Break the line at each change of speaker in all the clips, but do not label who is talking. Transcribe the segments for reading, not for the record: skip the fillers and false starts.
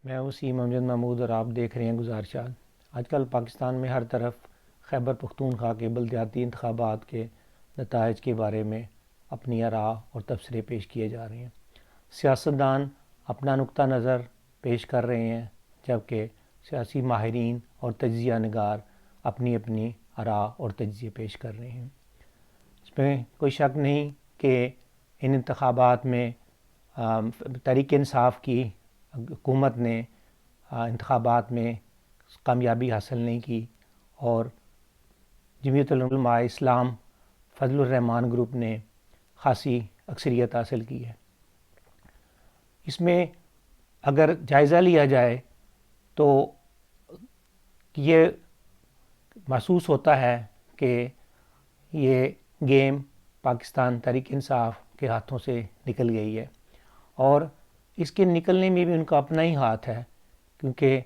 میں وسیم امجد محمود اور آپ دیکھ رہے ہیں گزارشات۔ آج کل پاکستان میں ہر طرف خیبر پختونخوا کے بلدیاتی انتخابات کے نتائج کے بارے میں اپنی آراء اور تبصرے پیش کیے جا رہے ہیں۔ سیاستدان اپنا نقطہ نظر پیش کر رہے ہیں، جبکہ سیاسی ماہرین اور تجزیہ نگار اپنی اپنی آراء اور تجزیے پیش کر رہے ہیں۔ اس میں کوئی شک نہیں کہ ان انتخابات میں تحریک انصاف کی حکومت نے انتخابات میں کامیابی حاصل نہیں کی اور جمعیت العلماء اسلام فضل الرحمان گروپ نے خاصی اکثریت حاصل کی ہے۔ اس میں اگر جائزہ لیا جائے تو یہ محسوس ہوتا ہے کہ یہ گیم پاکستان تحریک انصاف کے ہاتھوں سے نکل گئی ہے، اور اس کے نکلنے میں بھی ان کا اپنا ہی ہاتھ ہے، کیونکہ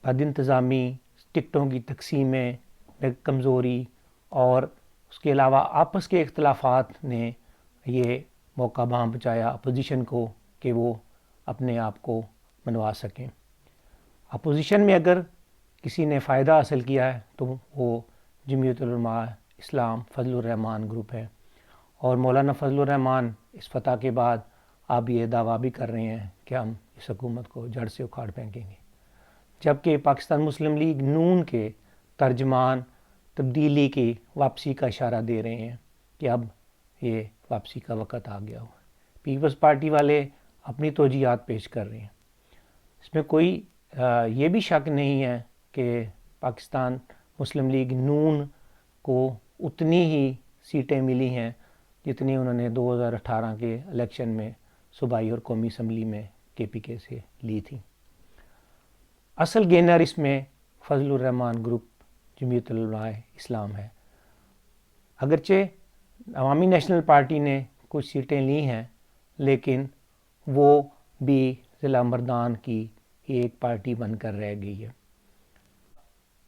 بد انتظامی، ٹکٹوں کی تقسیمیں میں کمزوری اور اس کے علاوہ آپس کے اختلافات نے یہ موقع وہاں بچایا اپوزیشن کو کہ وہ اپنے آپ کو منوا سکیں۔ اپوزیشن میں اگر کسی نے فائدہ حاصل کیا ہے تو وہ جمعیت العلماء اسلام فضل الرحمان گروپ ہے، اور مولانا فضل الرحمان اس فتح کے بعد آپ یہ دعویٰ بھی کر رہے ہیں کہ ہم اس حکومت کو جڑ سے اکھاڑ پھینکیں گے، جبکہ پاکستان مسلم لیگ نون کے ترجمان تبدیلی کی واپسی کا اشارہ دے رہے ہیں کہ اب یہ واپسی کا وقت آ گیا ہو۔ پیپلز پارٹی والے اپنی توجیہات پیش کر رہے ہیں۔ اس میں کوئی یہ بھی شک نہیں ہے کہ پاکستان مسلم لیگ نون کو اتنی ہی سیٹیں ملی ہیں جتنی انہوں نے 2018 کے الیکشن میں صوبائی اور قومی اسمبلی میں کے پی کے سے لی تھی۔ اصل گینر اس میں فضل الرحمان گروپ جمعیت العلماء اسلام ہے۔ اگرچہ عوامی نیشنل پارٹی نے کچھ سیٹیں لی ہیں، لیکن وہ بھی ضلع مردان کی ایک پارٹی بن کر رہ گئی ہے۔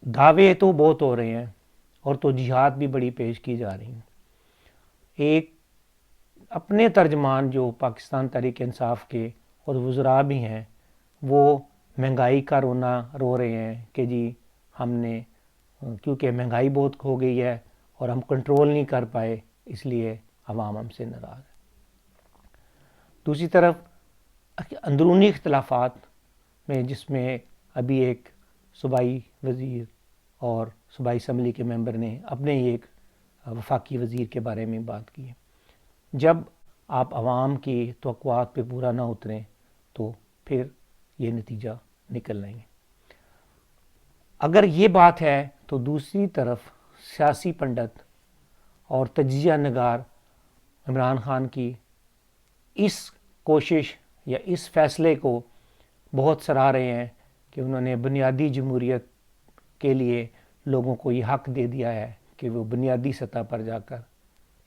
دعوے تو بہت ہو رہے ہیں اور توجیہات بھی بڑی پیش کی جا رہی ہیں۔ ایک اپنے ترجمان جو پاکستان تحریک انصاف کے اور وزراء بھی ہیں، وہ مہنگائی کا رونا رو رہے ہیں کہ جی ہم نے کیونکہ مہنگائی بہت ہو گئی ہے اور ہم کنٹرول نہیں کر پائے، اس لیے عوام ہم سے ناراض ہے۔ دوسری طرف اندرونی اختلافات میں، جس میں ابھی ایک صوبائی وزیر اور صوبائی اسمبلی کے ممبر نے اپنے ہی ایک وفاقی وزیر کے بارے میں بات کی ہے، جب آپ عوام کی توقعات پہ پورا نہ اتریں تو پھر یہ نتیجہ نکلنا ہی ہے۔ اگر یہ بات ہے تو دوسری طرف سیاسی پنڈت اور تجزیہ نگار عمران خان کی اس کوشش یا اس فیصلے کو بہت سراہ رہے ہیں کہ انہوں نے بنیادی جمہوریت کے لیے لوگوں کو یہ حق دے دیا ہے کہ وہ بنیادی سطح پر جا کر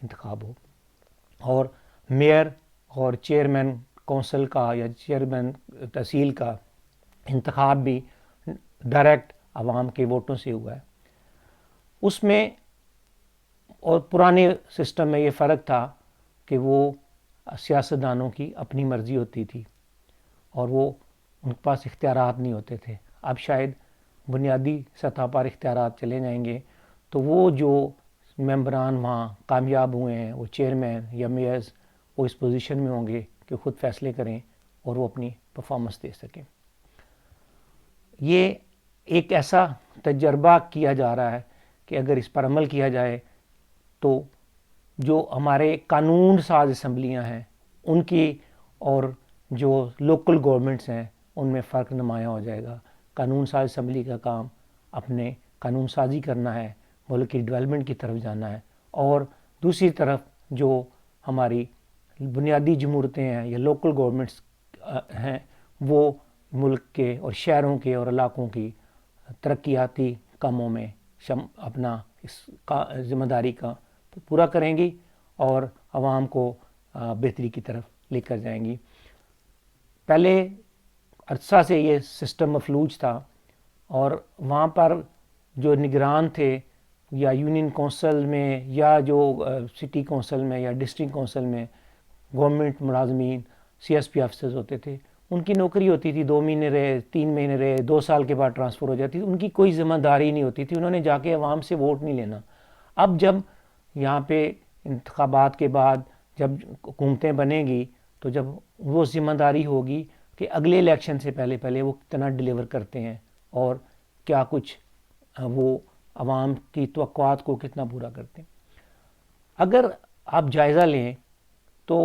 انتخاب ہو، اور میئر اور چیئرمین کونسل کا یا چیئرمین تحصیل کا انتخاب بھی ڈائریکٹ عوام کے ووٹوں سے ہوا ہے۔ اس میں اور پرانے سسٹم میں یہ فرق تھا کہ وہ سیاستدانوں کی اپنی مرضی ہوتی تھی اور وہ ان کے پاس اختیارات نہیں ہوتے تھے۔ اب شاید بنیادی سطح پر اختیارات چلے جائیں گے تو وہ جو ممبران وہاں کامیاب ہوئے ہیں، وہ چیئرمین یا میئرز، وہ اس پوزیشن میں ہوں گے کہ خود فیصلے کریں اور وہ اپنی پرفارمنس دے سکیں۔ یہ ایک ایسا تجربہ کیا جا رہا ہے کہ اگر اس پر عمل کیا جائے تو جو ہمارے قانون ساز اسمبلیاں ہیں ان کی اور جو لوکل گورنمنٹس ہیں ان میں فرق نمایاں ہو جائے گا۔ قانون ساز اسمبلی کا کام اپنے قانون سازی کرنا ہے، ملک کی ڈیولپمنٹ کی طرف جانا ہے، اور دوسری طرف جو ہماری بنیادی جمہورتیں ہیں یا لوکل گورنمنٹس ہیں، وہ ملک کے اور شہروں کے اور علاقوں کی ترقیاتی کاموں میں اپنا اس ذمہ داری کا پورا کریں گی اور عوام کو بہتری کی طرف لے کر جائیں گی۔ پہلے عرصہ سے یہ سسٹم مفلوج تھا، اور وہاں پر جو نگران تھے یا یونین کونسل میں یا جو سٹی کونسل میں یا ڈسٹرکٹ کونسل میں گورنمنٹ ملازمین سی ایس پی آفیسرز ہوتے تھے، ان کی نوکری ہوتی تھی 2 مہینے رہے، 3 مہینے رہے، 2 سال کے بعد ٹرانسفر ہو جاتی تھی، ان کی کوئی ذمہ داری نہیں ہوتی تھی، انہوں نے جا کے عوام سے ووٹ نہیں لینا۔ اب جب یہاں پہ انتخابات کے بعد جب حکومتیں بنیں گی تو جب وہ ذمہ داری ہوگی کہ اگلے الیکشن سے پہلے پہلے وہ کتنا ڈیلیور کرتے ہیں اور کیا کچھ وہ عوام کی توقعات کو کتنا پورا کرتے ہیں۔ اگر آپ جائزہ لیں تو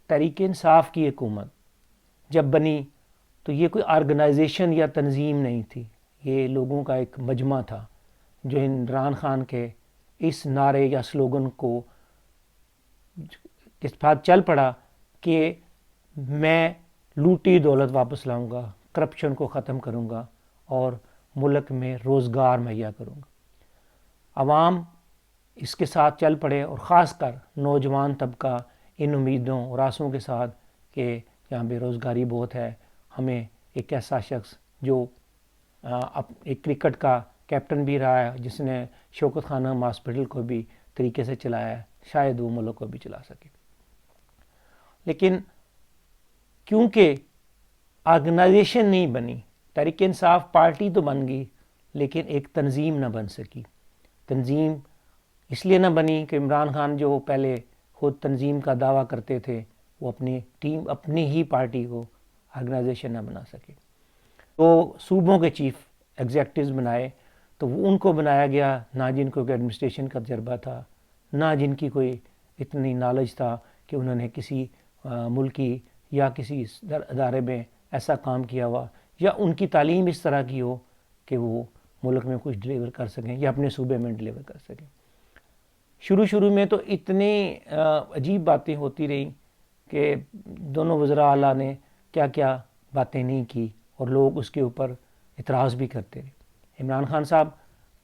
تحریک انصاف کی حکومت جب بنی تو یہ کوئی آرگنائزیشن یا تنظیم نہیں تھی، یہ لوگوں کا ایک مجمع تھا جو عمران خان کے اس نعرے یا سلوگن کو اس بات چل پڑا کہ میں لوٹی دولت واپس لاؤں گا، کرپشن کو ختم کروں گا اور ملک میں روزگار مہیا کروں گا۔ عوام اس کے ساتھ چل پڑے اور خاص کر نوجوان طبقہ ان امیدوں اور آسوں کے ساتھ کہ یہاں بے روزگاری بہت ہے، ہمیں ایک ایسا شخص جو ایک کرکٹ کا کیپٹن بھی رہا ہے، جس نے شوکت خانم ہاسپٹل کو بھی طریقے سے چلایا ہے، شاید وہ ملک کو بھی چلا سکے۔ لیکن کیونکہ آرگنائزیشن نہیں بنی، تحریک انصاف پارٹی تو بن گئی لیکن ایک تنظیم نہ بن سکی۔ تنظیم اس لیے نہ بنی کہ عمران خان جو پہلے خود تنظیم کا دعویٰ کرتے تھے وہ اپنی ٹیم، اپنی ہی پارٹی کو آرگنائزیشن نہ بنا سکے۔ تو صوبوں کے چیف ایگزیکٹوز بنائے تو وہ ان کو بنایا گیا نہ جن کو ایڈمنسٹریشن کا تجربہ تھا، نہ جن کی کوئی اتنی نالج تھا کہ انہوں نے کسی ملکی یا کسی ادارے میں ایسا کام کیا ہوا، یا ان کی تعلیم اس طرح کی ہو کہ وہ ملک میں کچھ ڈلیور کر سکیں یا اپنے صوبے میں ڈلیور کر سکیں۔ شروع میں تو اتنی عجیب باتیں ہوتی رہیں کہ دونوں وزراء اعلیٰ نے کیا کیا باتیں نہیں کی اور لوگ اس کے اوپر اعتراض بھی کرتے رہے۔ عمران خان صاحب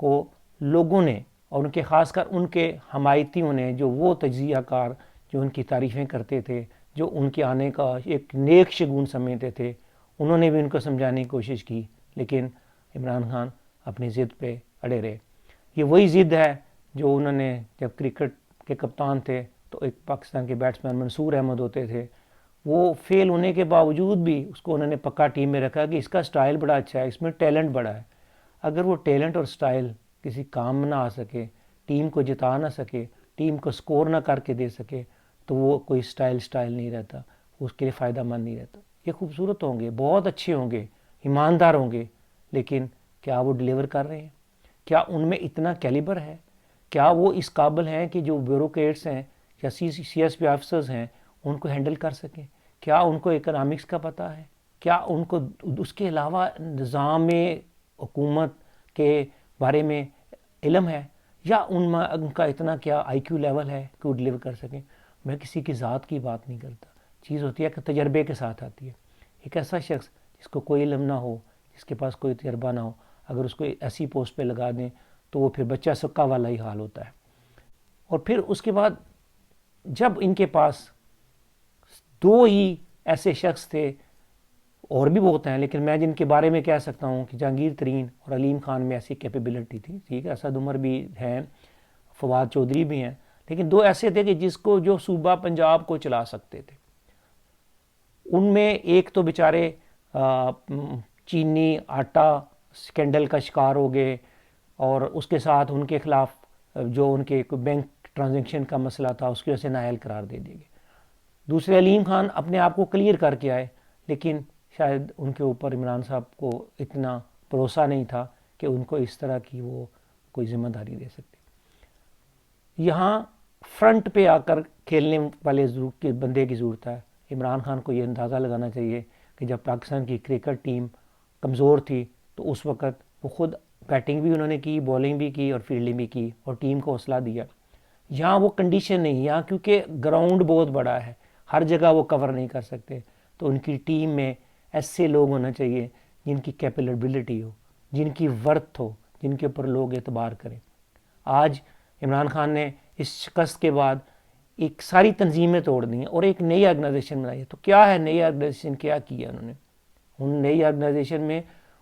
کو لوگوں نے اور ان کے خاص کر ان کے حمایتیوں نے، جو وہ تجزیہ کار جو ان کی تعریفیں کرتے تھے، جو ان کے آنے کا ایک نیک شگون سمجھتے تھے، انہوں نے بھی ان کو سمجھانے کی کوشش کی، لیکن عمران خان اپنی ضد پہ اڑے رہے۔ یہ وہی ضد ہے جو انہوں نے جب کرکٹ کے کپتان تھے تو ایک پاکستان کے بیٹسمین منصور احمد ہوتے تھے، وہ فیل ہونے کے باوجود بھی اس کو انہوں نے پکا ٹیم میں رکھا کہ اس کا سٹائل بڑا اچھا ہے، اس میں ٹیلنٹ بڑا ہے۔ اگر وہ ٹیلنٹ اور سٹائل کسی کام میں نہ آ سکے، ٹیم کو جتا نہ سکے، ٹیم کو سکور نہ کر کے دے سکے، تو وہ کوئی سٹائل نہیں رہتا، اس کے لیے فائدہ مند نہیں رہتا۔ یہ خوبصورت ہوں گے، بہت اچھے ہوں گے، ایماندار ہوں گے، لیکن کیا وہ ڈیلیور کر رہے ہیں؟ کیا ان میں اتنا کیلیبر ہے؟ کیا وہ اس قابل ہیں کہ جو بیوروکریٹس ہیں یا سی ایس پی آفیسرز ہیں ان کو ہینڈل کر سکیں؟ کیا ان کو اکنامکس کا پتہ ہے؟ کیا ان کو اس کے علاوہ نظام حکومت کے بارے میں علم ہے؟ یا ان کا اتنا کیا آئی کیو لیول ہے کہ وہ ڈیلیور کر سکیں؟ میں کسی کی ذات کی بات نہیں کرتا، چیز ہوتی ہے کہ تجربے کے ساتھ آتی ہے۔ ایک ایسا شخص جس کو کوئی علم نہ ہو، جس کے پاس کوئی تجربہ نہ ہو، اگر اس کو ایسی پوسٹ پہ لگا دیں تو وہ پھر بچہ سکا والا ہی حال ہوتا ہے۔ اور پھر اس کے بعد جب ان کے پاس 2 ہی ایسے شخص تھے، اور بھی بہت ہیں لیکن میں جن کے بارے میں کہہ سکتا ہوں کہ جہانگیر ترین اور علیم خان میں ایسی کیپیبلٹی تھی، ٹھیک ہے، اسد عمر بھی ہیں، فواد چودھری بھی ہیں، لیکن 2 ایسے تھے کہ جو صوبہ پنجاب کو چلا سکتے تھے۔ ان میں ایک تو بیچارے چینی آٹا سکینڈل کا شکار ہو گئے اور اس کے ساتھ ان کے خلاف جو ان کے بینک ٹرانزیکشن کا مسئلہ تھا اس کی وجہ سے نااہل قرار دے دیے گئے۔ دوسرے علیم خان اپنے آپ کو کلیئر کر کے آئے، لیکن شاید ان کے اوپر عمران صاحب کو اتنا بھروسہ نہیں تھا کہ ان کو اس طرح کی وہ کوئی ذمہ داری دے سکتے۔ یہاں فرنٹ پہ آ کر کھیلنے والے بندے کی ضرورت ہے۔ عمران خان کو یہ اندازہ لگانا چاہیے کہ جب پاکستان کی کرکٹ ٹیم کمزور تھی تو اس وقت وہ خود بیٹنگ بھی انہوں نے کی، بولنگ بھی کی اور فیلڈنگ بھی کی اور ٹیم کو حوصلہ دیا۔ یہاں وہ کنڈیشن نہیں، یہاں کیونکہ گراؤنڈ بہت بڑا ہے، ہر جگہ وہ کور نہیں کر سکتے، تو ان کی ٹیم میں ایسے لوگ ہونا چاہیے جن کی کیپیبلٹی ہو، جن کی ورتھ ہو، جن کے اوپر لوگ اعتبار کریں۔ آج عمران خان نے اس شکست کے بعد ایک ساری تنظیمیں توڑ دی ہیں اور ایک نئی آرگنائزیشن بنائی ہے۔ تو کیا ہے نئی آرگنائزیشن؟ کیا کیا انہوں نے؟ ان نئی آرگنائزیشن میں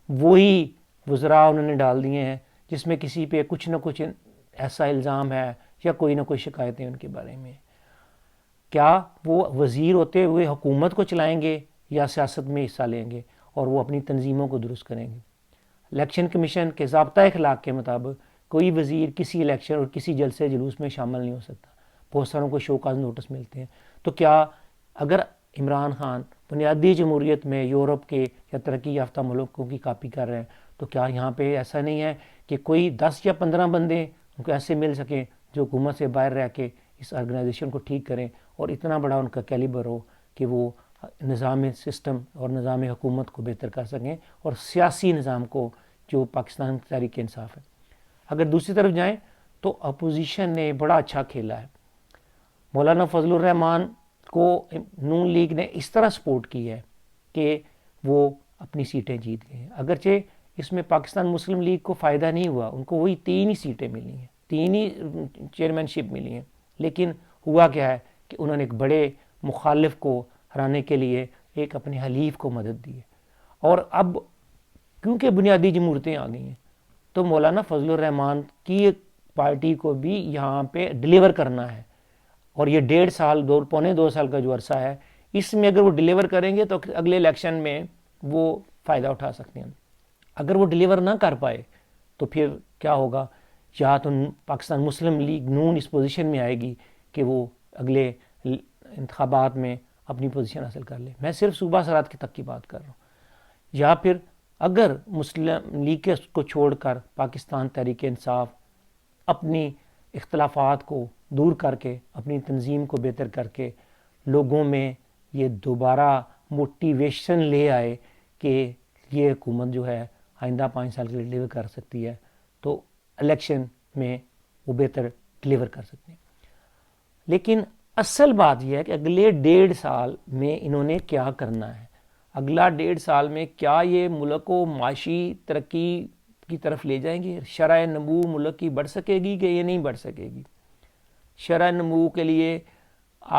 وہی وزراء انہوں نے ڈال دیے ہیں جس میں کسی پہ کچھ نہ کچھ ایسا الزام ہے یا کوئی نہ کوئی شکایتیں ان کے بارے میں۔ کیا وہ وزیر ہوتے ہوئے حکومت کو چلائیں گے یا سیاست میں حصہ لیں گے اور وہ اپنی تنظیموں کو درست کریں گے۔ الیکشن کمیشن کے ضابطۂ اخلاق کے مطابق کوئی وزیر کسی الیکشن اور کسی جلسے جلوس میں شامل نہیں ہو سکتا۔ بہت ساروں کو شو کاز نوٹس ملتے ہیں۔ تو کیا اگر عمران خان بنیادی جمہوریت میں یورپ کے یا ترقی یافتہ ملکوں کی کاپی کر رہے ہیں، تو کیا یہاں پہ ایسا نہیں ہے کہ کوئی 10 یا 15 بندے ان کو ایسے مل سکیں جو حکومت سے باہر رہ کے اس آرگنائزیشن کو ٹھیک کریں اور اتنا بڑا ان کا کیلیبر ہو کہ وہ نظام سسٹم اور نظام حکومت کو بہتر کر سکیں اور سیاسی نظام کو جو پاکستان تحریک انصاف ہے۔ اگر دوسری طرف جائیں تو اپوزیشن نے بڑا اچھا کھیلا ہے۔ مولانا فضل الرحمان کو نون لیگ نے اس طرح سپورٹ کی ہے کہ وہ اپنی سیٹیں جیت گئے ہیں، اگرچہ اس میں پاکستان مسلم لیگ کو فائدہ نہیں ہوا، ان کو وہی 3 ہی سیٹیں ملی ہیں، 3 ہی چیئرمین شپ ملی ہیں، لیکن ہوا کیا ہے کہ انہوں نے ایک بڑے مخالف کو ہرانے کے لیے ایک اپنے حلیف کو مدد دی ہے۔ اور اب کیونکہ بنیادی جمہوریتیں آ گئی ہیں تو مولانا فضل الرحمان کی پارٹی کو بھی یہاں پہ ڈیلیور کرنا ہے، اور یہ 1.5 سال 2 سال کا جو عرصہ ہے، اس میں اگر وہ ڈیلیور کریں گے تو اگلے الیکشن میں وہ فائدہ اٹھا سکتے ہیں۔ اگر وہ ڈیلیور نہ کر پائے تو پھر کیا ہوگا؟ یا تو پاکستان مسلم لیگ نون اس پوزیشن میں آئے گی کہ وہ اگلے انتخابات میں اپنی پوزیشن حاصل کر لے۔ میں صرف صوبہ سرحد تک کی بات کر رہا ہوں۔ یا پھر اگر مسلم لیگ کو چھوڑ کر پاکستان تحریک انصاف اپنی اختلافات کو دور کر کے اپنی تنظیم کو بہتر کر کے لوگوں میں یہ دوبارہ موٹیویشن لے آئے کہ یہ حکومت جو ہے آئندہ 5 سال کے لیے ڈیلیور کر سکتی ہے، تو الیکشن میں وہ بہتر ڈیلیور کر سکتے ہیں۔ لیکن اصل بات یہ ہے کہ اگلے 1.5 سال میں انہوں نے کیا کرنا ہے۔ اگلا 1.5 سال میں کیا یہ ملک کو معاشی ترقی کی طرف لے جائیں گے؟ شرح نمو ملک کی بڑھ سکے گی کہ یہ نہیں بڑھ سکے گی؟ شرح نمو کے لیے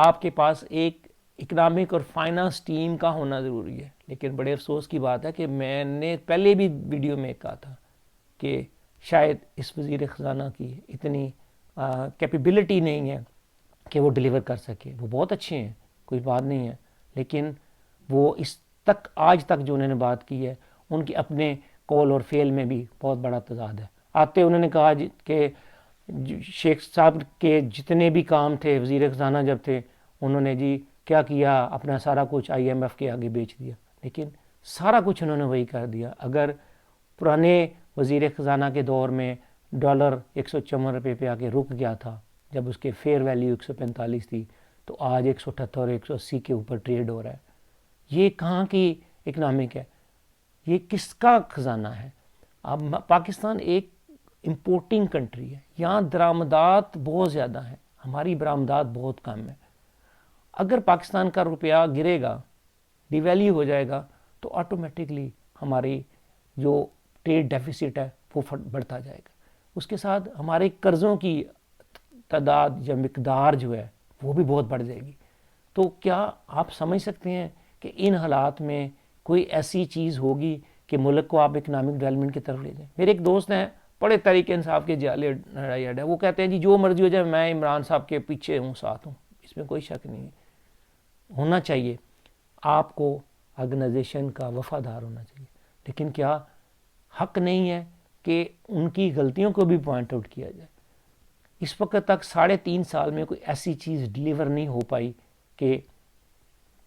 آپ کے پاس ایک اکنامک اور فائنانس ٹیم کا ہونا ضروری ہے، لیکن بڑے افسوس کی بات ہے کہ میں نے پہلے بھی ویڈیو میں کہا تھا کہ شاید اس وزیر خزانہ کی اتنی کیپیبلٹی نہیں ہے کہ وہ ڈیلیور کر سکے۔ وہ بہت اچھے ہیں، کوئی بات نہیں ہے، لیکن وہ اس تک آج تک جو انہوں نے بات کی ہے ان کے اپنے قول اور فعل میں بھی بہت بڑا تضاد ہے۔ آتے انہوں نے کہا کہ شیخ صاحب کے جتنے بھی کام تھے وزیر خزانہ جب تھے، انہوں نے جی کیا کیا، اپنا سارا کچھ IMF کے آگے بیچ دیا، لیکن سارا کچھ انہوں نے وہی کر دیا۔ اگر پرانے وزیر خزانہ کے دور میں ڈالر 154 روپے پہ آ کے رک گیا تھا جب اس کے فیئر ویلیو 145 تھی، تو آج 178 اور 180 کے اوپر ٹریڈ ہو رہا ہے۔ یہ کہاں کی اکنامک ہے؟ یہ کس کا خزانہ ہے؟ اب پاکستان ایک امپورٹنگ کنٹری ہے، یہاں درآمدات بہت زیادہ ہیں، ہماری برآمدات بہت کم ہے۔ اگر پاکستان کا روپیہ گرے گا، ڈی ویلیو ہو جائے گا، تو آٹومیٹکلی ہماری جو ٹریڈ ڈیفیسٹ ہے وہ بڑھتا جائے گا۔ اس کے ساتھ ہمارے قرضوں کی تعداد یا مقدار جو ہے وہ بھی بہت بڑھ جائے گی۔ تو کیا آپ سمجھ سکتے ہیں کہ ان حالات میں کوئی ایسی چیز ہوگی کہ ملک کو آپ اکنامک ڈیولپمنٹ کی طرف لے جائیں؟ میرے ایک دوست ہیں، بڑے تحریک انصاف کے جعلی لڑائی اڈا ہے، وہ کہتے ہیں جی جو مرضی ہو جائے میں عمران صاحب کے پیچھے ہوں، ساتھ ہوں، اس میں کوئی شک نہیں ہے۔ ہونا چاہیے، آپ کو آرگنائزیشن کا وفادار ہونا چاہیے، لیکن کیا حق نہیں ہے کہ ان کی غلطیوں کو بھی پوائنٹ آؤٹ کیا جائے؟ اس وقت تک 3.5 سال میں کوئی ایسی چیز ڈیلیور نہیں ہو پائی کہ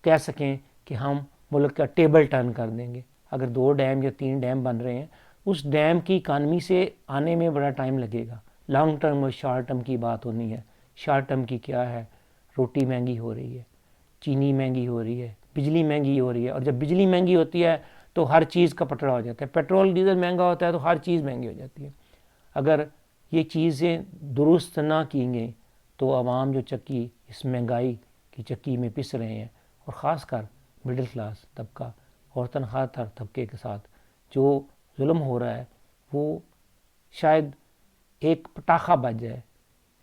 کہہ سکیں کہ ہم ملک کا ٹیبل ٹرن کر دیں گے۔ اگر 2 ڈیم یا 3 ڈیم بن رہے ہیں، اس ڈیم کی اکانومی سے آنے میں بڑا ٹائم لگے گا۔ لانگ ٹرم اور شارٹ ٹرم کی بات ہونی ہے۔ شارٹ ٹرم کی کیا ہے؟ روٹی مہنگی ہو رہی ہے، چینی مہنگی ہو رہی ہے، بجلی مہنگی ہو رہی ہے، اور جب بجلی مہنگی ہوتی ہے تو ہر چیز کا پٹڑا ہو جاتا ہے۔ پیٹرول ڈیزل مہنگا ہوتا ہے تو ہر چیز مہنگی ہو جاتی ہے۔ اگر یہ چیزیں درست نہ کی گئیں تو عوام جو چکی اس مہنگائی کی چکی میں پس رہے ہیں، اور خاص کر مڈل کلاس طبقہ اور تنخواہ دار طبقے کے ساتھ جو ظلم ہو رہا ہے، وہ شاید ایک پٹاخہ بج جائے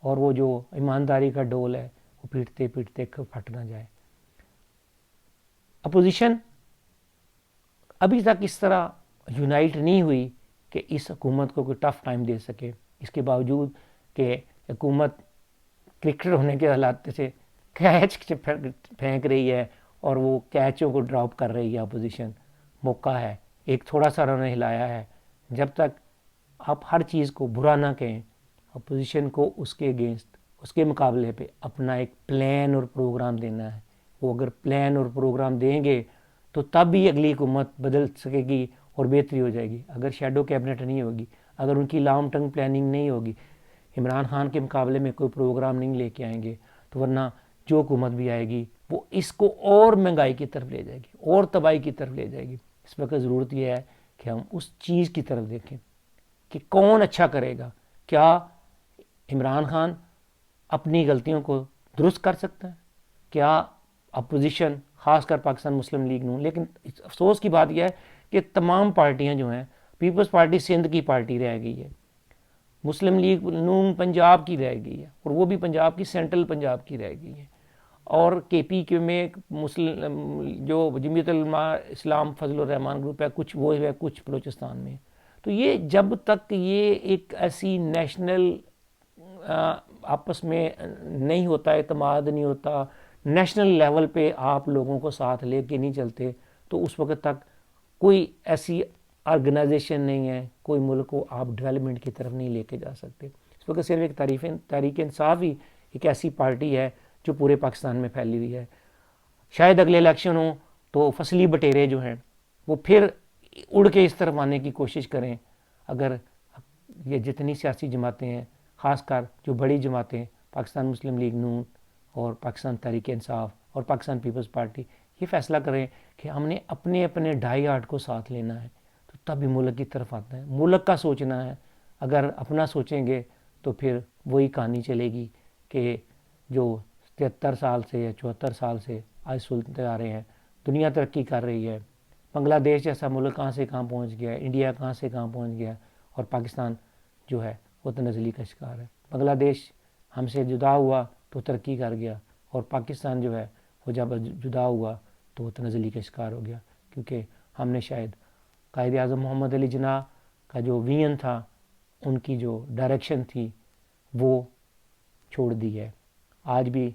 اور وہ جو ایمانداری کا ڈول ہے وہ پیٹتے پیٹتے پھٹ نہ جائے۔ اپوزیشن ابھی تک اس طرح یونائٹ نہیں ہوئی کہ اس حکومت کو کوئی ٹف ٹائم دے سکے، اس کے باوجود کہ حکومت کرکٹر ہونے کے حالات سے کیچ پھینک رہی ہے اور وہ کیچوں کو ڈراپ کر رہی ہے اپوزیشن. موقع ہے, ایک تھوڑا سا انہوں نے ہلایا ہے. جب تک آپ ہر چیز کو برا نہ کہیں, اپوزیشن کو اس کے اگینسٹ, اس کے مقابلے پہ اپنا ایک پلان اور پروگرام دینا ہے. وہ اگر پلان اور پروگرام دیں گے تو تب بھی اگلی حکومت بدل سکے گی اور بہتری ہو جائے گی. اگر شیڈو کیبنٹ نہیں ہوگی, اگر ان کی لانگ ٹرم پلاننگ نہیں ہوگی, عمران خان کے مقابلے میں کوئی پروگرام نہیں لے کے آئیں گے, تو ورنہ جو حکومت بھی آئے گی وہ اس کو اور مہنگائی کی طرف لے جائے گی, اور تباہی کی طرف لے جائے گی. اس وقت ضرورت یہ ہے کہ ہم اس چیز کی طرف دیکھیں کہ کون اچھا کرے گا. کیا عمران خان اپنی غلطیوں کو درست کر سکتا ہے؟ کیا اپوزیشن, خاص کر پاکستان مسلم لیگ نون, لیکن افسوس کی بات یہ ہے کہ تمام پارٹیاں جو ہیں, پیپلز پارٹی سندھ کی پارٹی رہ گئی ہے, مسلم لیگ نون پنجاب کی رہ گئی ہے, اور وہ بھی پنجاب کی, سینٹرل پنجاب کی رہ گئی ہے, اور کے پی کے میں مسلم جو جمعیت علماء اسلام فضل الرحمان گروپ ہے, کچھ وہ ہے, کچھ بلوچستان میں. تو یہ جب تک یہ ایک ایسی نیشنل آپس میں نہیں ہوتا, اعتماد نہیں ہوتا, نیشنل لیول پہ آپ لوگوں کو ساتھ لے کے نہیں چلتے, تو اس وقت تک کوئی ایسی آرگنائزیشن نہیں ہے, کوئی ملک کو آپ ڈیولپمنٹ کی طرف نہیں لے کے جا سکتے. اس وقت صرف ایک تحریک انصاف ہی ایک ایسی پارٹی ہے جو پورے پاکستان میں پھیلی ہوئی ہے. شاید اگلے الیکشن ہوں تو فصلی بٹیرے جو ہیں وہ پھر اڑ کے اس طرف آنے کی کوشش کریں. اگر یہ جتنی سیاسی جماعتیں ہیں, خاص کر جو بڑی جماعتیں, پاکستان مسلم لیگ نون اور پاکستان تحریک انصاف اور پاکستان پیپلز پارٹی, یہ فیصلہ کریں کہ ہم نے اپنے اپنے ڈھائی ہارٹ کو ساتھ لینا ہے, تو تب ہی ملک کی طرف آتا ہے. ملک کا سوچنا ہے. اگر اپنا سوچیں گے تو پھر وہی کہانی چلے گی کہ جو 73 سال سے یا 74 سال سے آج سنتے آ رہے ہیں, دنیا ترقی کر رہی ہے, بنگلہ دیش جیسا ملک کہاں سے کہاں پہنچ گیا, انڈیا کہاں سے کہاں پہنچ گیا, اور پاکستان جو ہے وہ تنزلی کا شکار ہے. بنگلہ دیش ہم سے جدا ہوا تو ترقی کر گیا, اور پاکستان جو ہے وہ جب جدا ہوا تو وہ تنزلی کا شکار ہو گیا, کیونکہ ہم نے شاید قائد اعظم محمد علی جناح کا جو ویژن تھا, ان کی جو ڈائریکشن تھی, وہ چھوڑ دی ہے. آج بھی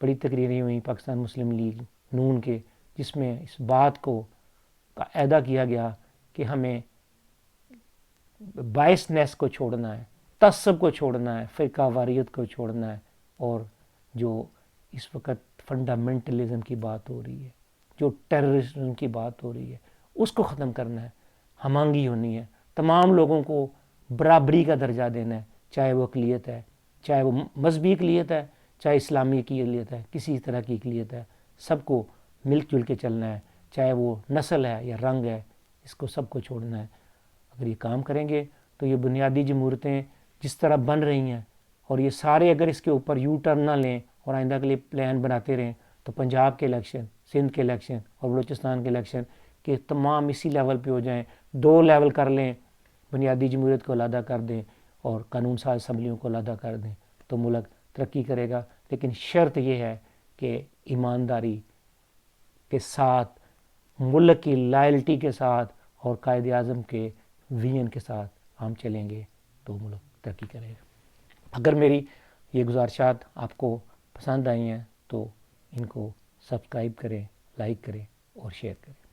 بڑی تقریریں ہوئیں پاکستان مسلم لیگ نون کے, جس میں اس بات کو اعادہ کیا گیا کہ ہمیں بائسنس کو چھوڑنا ہے, تعصب کو چھوڑنا ہے, فرقہ واریت کو چھوڑنا ہے, اور جو اس وقت فنڈامنٹلزم کی بات ہو رہی ہے, جو ٹیررزم کی بات ہو رہی ہے, اس کو ختم کرنا ہے. ہم آہنگی ہونی ہے, تمام لوگوں کو برابری کا درجہ دینا ہے, چاہے وہ اقلیت ہے, چاہے وہ مذہبی اقلیت ہے, چاہے اسلامی کی اقلیت ہے, کسی طرح کی اقلیت ہے, سب کو مل جل کے چلنا ہے, چاہے وہ نسل ہے یا رنگ ہے, اس کو سب کو چھوڑنا ہے. اگر یہ کام کریں گے تو یہ بنیادی جمہوریتیں جس طرح بن رہی ہیں, اور یہ سارے اگر اس کے اوپر یو ٹرن نہ لیں اور آئندہ کے لیے پلان بناتے رہیں, تو پنجاب کے الیکشن, سندھ کے الیکشن اور بلوچستان کے الیکشن کہ تمام اسی لیول پہ ہو جائیں, 2 لیول کر لیں, بنیادی جمہوریت کو علیحدہ کر دیں اور قانون ساز اسمبلیوں کو علیحدہ کر دیں, تو ملک ترقی کرے گا. لیکن شرط یہ ہے کہ ایمانداری کے ساتھ, ملک کی لائلٹی کے ساتھ اور قائد اعظم کے ویژن کے ساتھ ہم چلیں گے تو ملک ترقی کرے گا. اگر میری یہ گزارشات آپ کو پسند آئی ہیں تو ان کو سبسکرائب کریں, لائک کریں اور شیئر کریں.